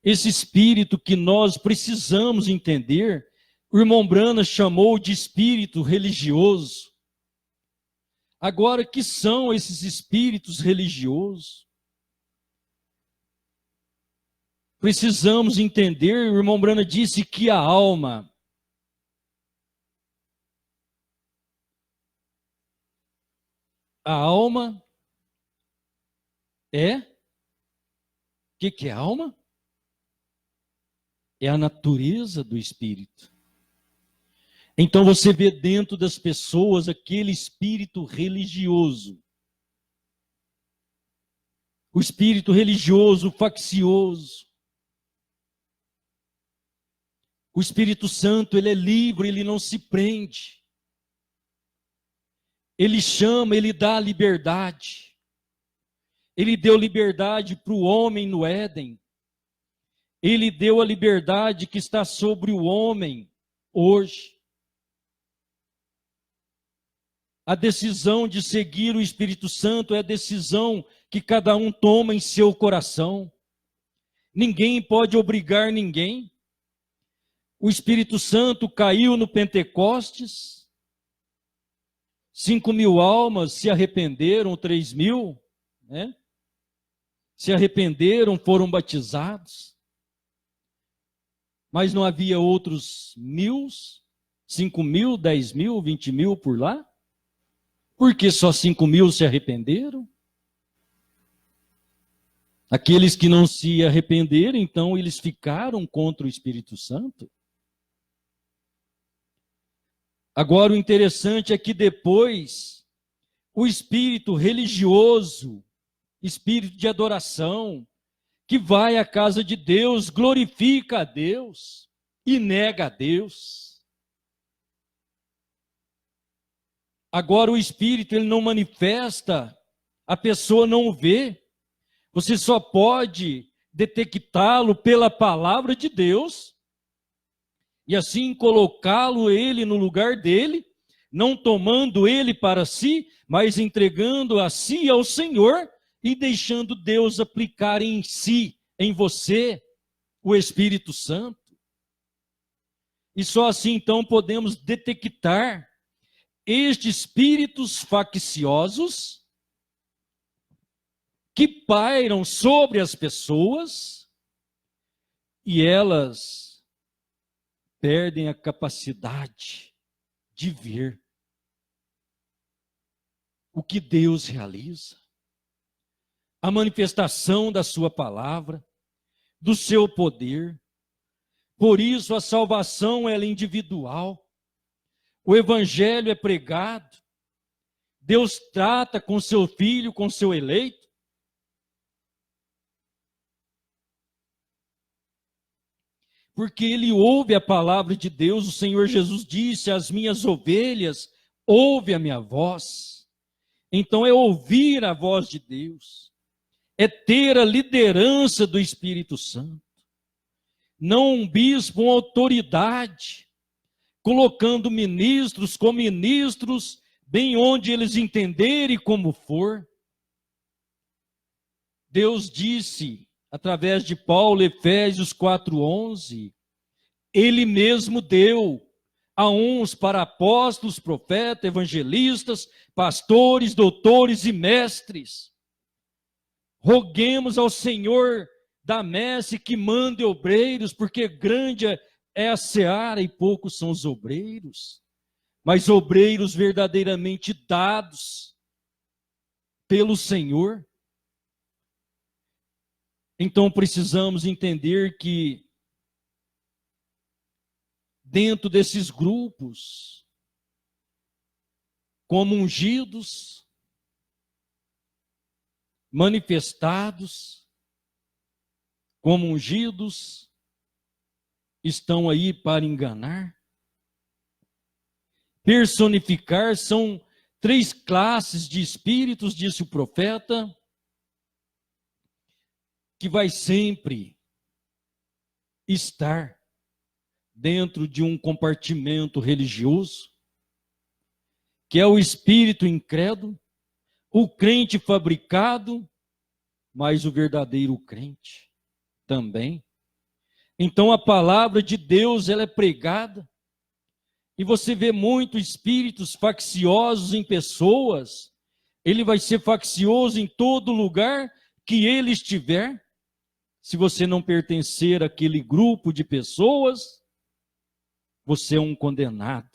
Speaker 1: esse espírito que nós precisamos entender. O irmão Brana chamou de espírito religioso. Agora, que são esses espíritos religiosos? Precisamos entender, o irmão Brana disse que a alma é... O que é alma? É a natureza do espírito. Então você vê dentro das pessoas aquele espírito religioso. O espírito religioso, faccioso. O Espírito Santo, ele é livre, ele não se prende. Ele chama, ele dá liberdade. Ele deu liberdade para o homem no Éden. Ele deu a liberdade que está sobre o homem hoje. A decisão de seguir o Espírito Santo é a decisão que cada um toma em seu coração. Ninguém pode obrigar ninguém. O Espírito Santo caiu no Pentecostes. 5.000 almas se arrependeram, 3.000, né? Se arrependeram, foram batizados. Mas não havia outros 1.000, 5.000, 10.000, 20.000 por lá? Por que só 5.000 se arrependeram? Aqueles que não se arrependeram, então eles ficaram contra o Espírito Santo. Agora o interessante é que depois o espírito religioso, espírito de adoração, que vai à casa de Deus, glorifica a Deus e nega a Deus. Agora o espírito, ele não manifesta, a pessoa não o vê. Você só pode detectá-lo pela palavra de Deus e assim colocá-lo ele no lugar dele, não tomando ele para si, mas entregando a si ao Senhor e deixando Deus aplicar em si, em você, o Espírito Santo. E só assim então podemos detectar estes espíritos facciosos que pairam sobre as pessoas e elas perdem a capacidade de ver o que Deus realiza, a manifestação da sua palavra, do seu poder. Por isso a salvação ela é individual. O evangelho é pregado. Deus trata com seu filho, com seu eleito. Porque ele ouve a palavra de Deus. O Senhor Jesus disse: as minhas ovelhas ouvem a minha voz. Então é ouvir a voz de Deus. É ter a liderança do Espírito Santo. Não um bispo, uma autoridade, colocando ministros com ministros, bem onde eles entenderem como for. Deus disse, através de Paulo, Efésios 4:11, ele mesmo deu a uns para apóstolos, profetas, evangelistas, pastores, doutores e mestres. Roguemos ao Senhor da messe que mande obreiros, porque grande é a seara e poucos são os obreiros, mas obreiros verdadeiramente dados pelo Senhor. Então precisamos entender que dentro desses grupos, como ungidos, manifestados, como ungidos, estão aí para enganar. Personificar são 3 classes de espíritos, disse o profeta, que vai sempre estar dentro de um compartimento religioso, que é o espírito incrédulo, o crente fabricado, mas o verdadeiro crente também. Então a palavra de Deus ela é pregada, e você vê muitos espíritos facciosos em pessoas. Ele vai ser faccioso em todo lugar que ele estiver. Se você não pertencer àquele grupo de pessoas, você é um condenado.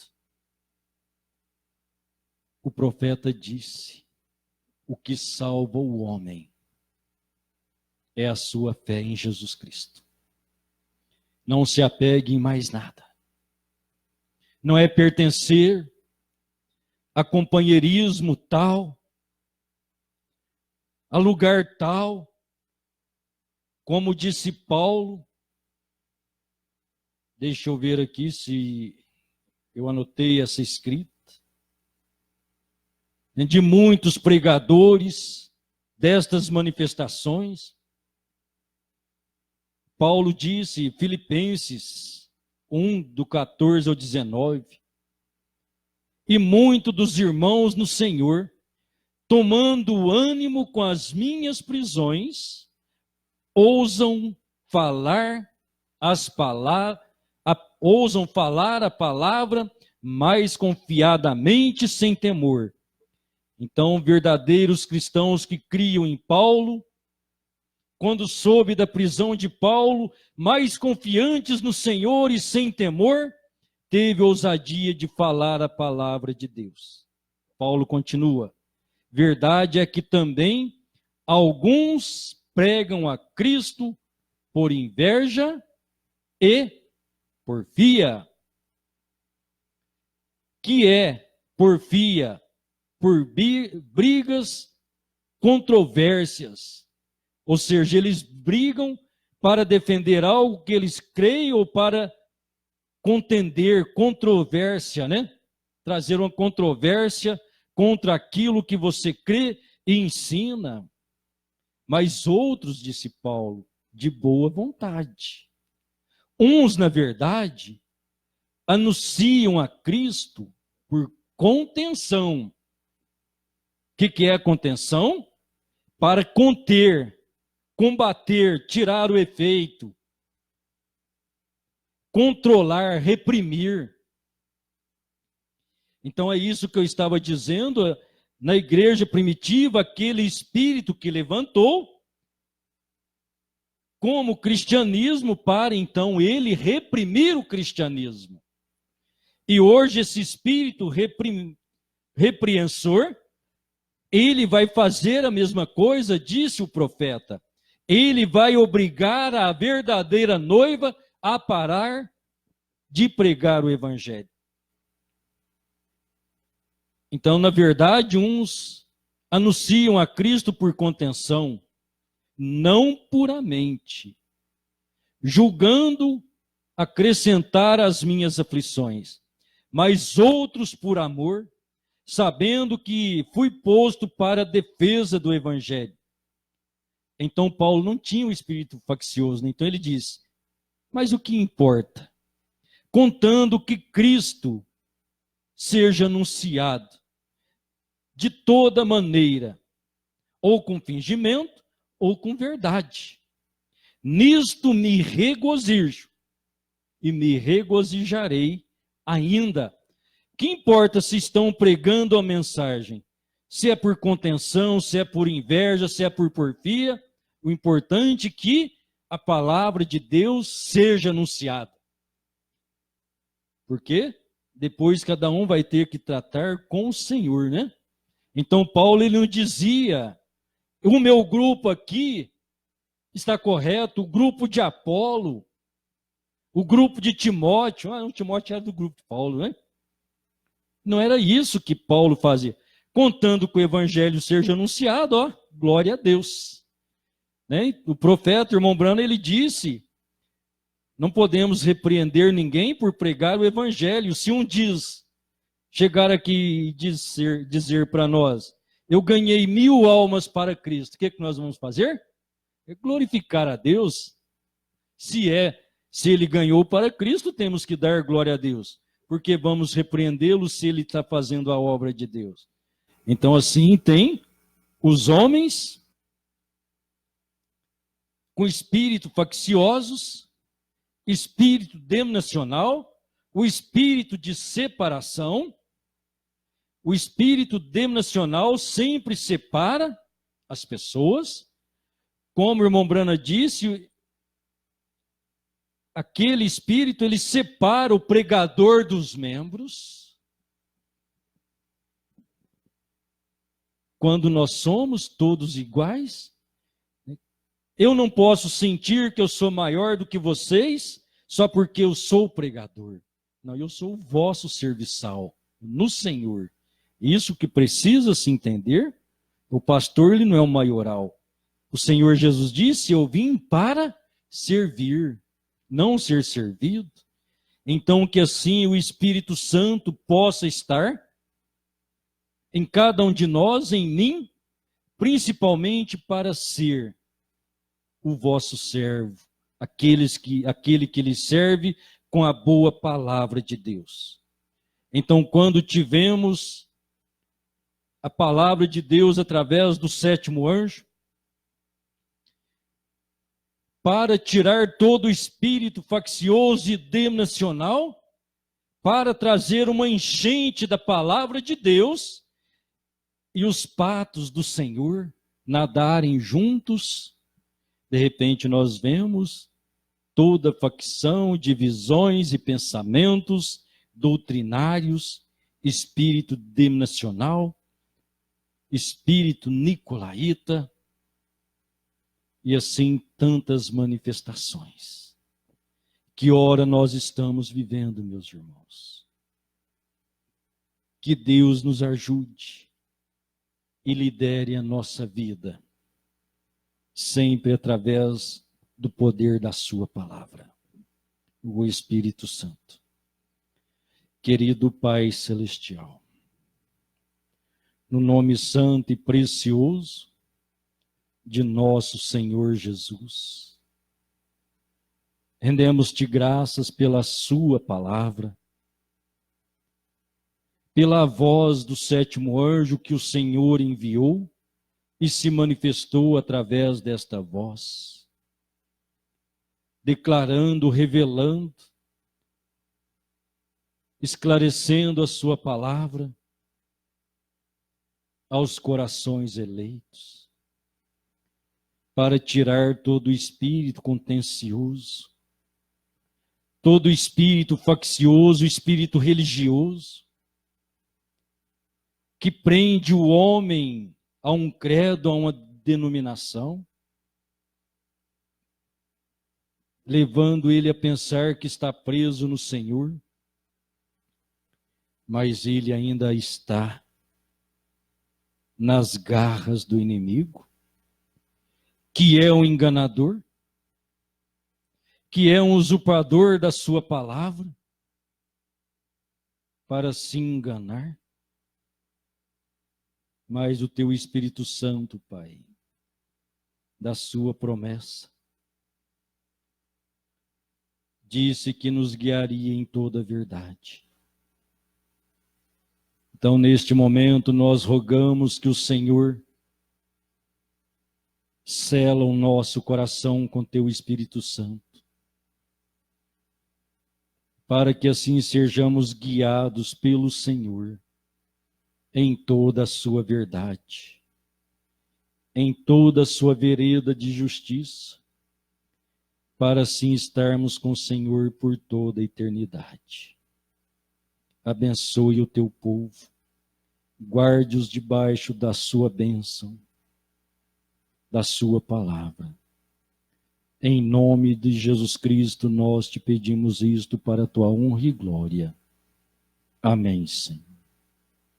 Speaker 1: O profeta disse: o que salva o homem é a sua fé em Jesus Cristo. Não se apegue em mais nada. Não é pertencer a companheirismo tal, a lugar tal. Como disse Paulo, deixa eu ver aqui se eu anotei essa escrita, de muitos pregadores destas manifestações. Paulo disse, Filipenses 1, do 14 ao 19, e muito dos irmãos no Senhor, tomando ânimo com as minhas prisões, ousam falar a palavra mais confiadamente, sem temor. Então, verdadeiros cristãos que criam em Paulo, quando soube da prisão de Paulo, mais confiantes no Senhor e sem temor, teve ousadia de falar a palavra de Deus. Paulo continua: verdade é que também alguns pregam a Cristo por inveja e porfia. Que é porfia? Por brigas, controvérsias. Ou seja, eles brigam para defender algo que eles creem ou para contender, controvérsia, né? Trazer uma controvérsia contra aquilo que você crê e ensina. Mas outros, disse Paulo, de boa vontade. Uns, na verdade, anunciam a Cristo por contenção. O que é a contenção? Para conter, combater, tirar o efeito, controlar, reprimir. Então é isso que eu estava dizendo, na igreja primitiva, aquele espírito que levantou como cristianismo para então ele reprimir o cristianismo. E hoje esse espírito repreensor, ele vai fazer a mesma coisa, disse o profeta. Ele vai obrigar a verdadeira noiva a parar de pregar o evangelho. Então, na verdade, uns anunciam a Cristo por contenção, não puramente, julgando acrescentar as minhas aflições, mas outros por amor, sabendo que fui posto para a defesa do evangelho. Então, Paulo não tinha um espírito faccioso, né? Então ele diz, mas o que importa? Contando que Cristo seja anunciado de toda maneira, ou com fingimento, ou com verdade. Nisto me regozijo, e me regozijarei ainda. Que importa se estão pregando a mensagem? Se é por contenção, se é por inveja, se é por porfia, o importante é que a palavra de Deus seja anunciada. Porque depois cada um vai ter que tratar com o Senhor, né? Então Paulo ele não dizia, o meu grupo aqui está correto, o grupo de Apolo, o grupo de Timóteo, o Timóteo era do grupo de Paulo, né? Não era isso que Paulo fazia. Contando que o evangelho seja anunciado, ó, glória a Deus. Né? O profeta, irmão Brano, ele disse, não podemos repreender ninguém por pregar o evangelho. Se um chegar aqui e dizer para nós, eu ganhei 1000 almas para Cristo, o que nós vamos fazer? É glorificar a Deus. Se ele ganhou para Cristo, temos que dar glória a Deus, porque vamos repreendê-lo se ele está fazendo a obra de Deus. Então assim tem os homens com espírito facciosos, espírito denominacional, o espírito de separação. O espírito denominacional sempre separa as pessoas. Como o irmão Brana disse, aquele espírito, ele separa o pregador dos membros. Quando nós somos todos iguais, eu não posso sentir que eu sou maior do que vocês, só porque eu sou pregador. Não, eu sou o vosso serviçal no Senhor. Isso que precisa se entender. O pastor, ele não é o maioral. O Senhor Jesus disse, eu vim para servir, não ser servido. Então, que assim o Espírito Santo possa estar em cada um de nós, em mim, principalmente para ser o vosso servo, aquele que lhe serve com a boa palavra de Deus. Então, quando tivemos a palavra de Deus através do 7º anjo, para tirar todo o espírito faccioso e denominacional, para trazer uma enchente da palavra de Deus e os patos do Senhor nadarem juntos, de repente nós vemos toda facção, divisões e pensamentos doutrinários, espírito denominacional, espírito nicolaíta, e assim tantas manifestações. Que hora nós estamos vivendo, meus irmãos? Que Deus nos ajude e lidere a nossa vida, sempre através do poder da sua palavra, o Espírito Santo. Querido Pai Celestial, no nome santo e precioso de nosso Senhor Jesus, rendemos-te graças pela sua palavra, pela voz do sétimo anjo que o Senhor enviou e se manifestou através desta voz, declarando, revelando, esclarecendo a sua palavra aos corações eleitos, para tirar todo o espírito contencioso, todo o espírito faccioso, o espírito religioso, que prende o homem a um credo, a uma denominação, levando ele a pensar que está preso no Senhor, mas ele ainda está nas garras do inimigo, que é um enganador, que é um usurpador da sua palavra, para se enganar. Mas o teu Espírito Santo, Pai, da sua promessa, disse que nos guiaria em toda a verdade. Então, neste momento, nós rogamos que o Senhor sela o nosso coração com teu Espírito Santo, para que assim sejamos guiados pelo Senhor em toda a sua verdade, em toda a sua vereda de justiça, para assim estarmos com o Senhor por toda a eternidade. Abençoe o teu povo, guarde-os debaixo da sua bênção, da sua palavra. Em nome de Jesus Cristo, nós te pedimos isto para a tua honra e glória. Amém, Senhor.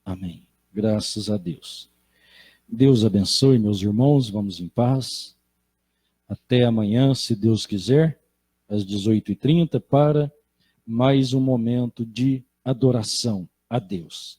Speaker 1: Amém. Graças a Deus. Deus abençoe, meus irmãos. Vamos em paz. Até amanhã, se Deus quiser, às 18h30, para mais um momento de adoração a Deus.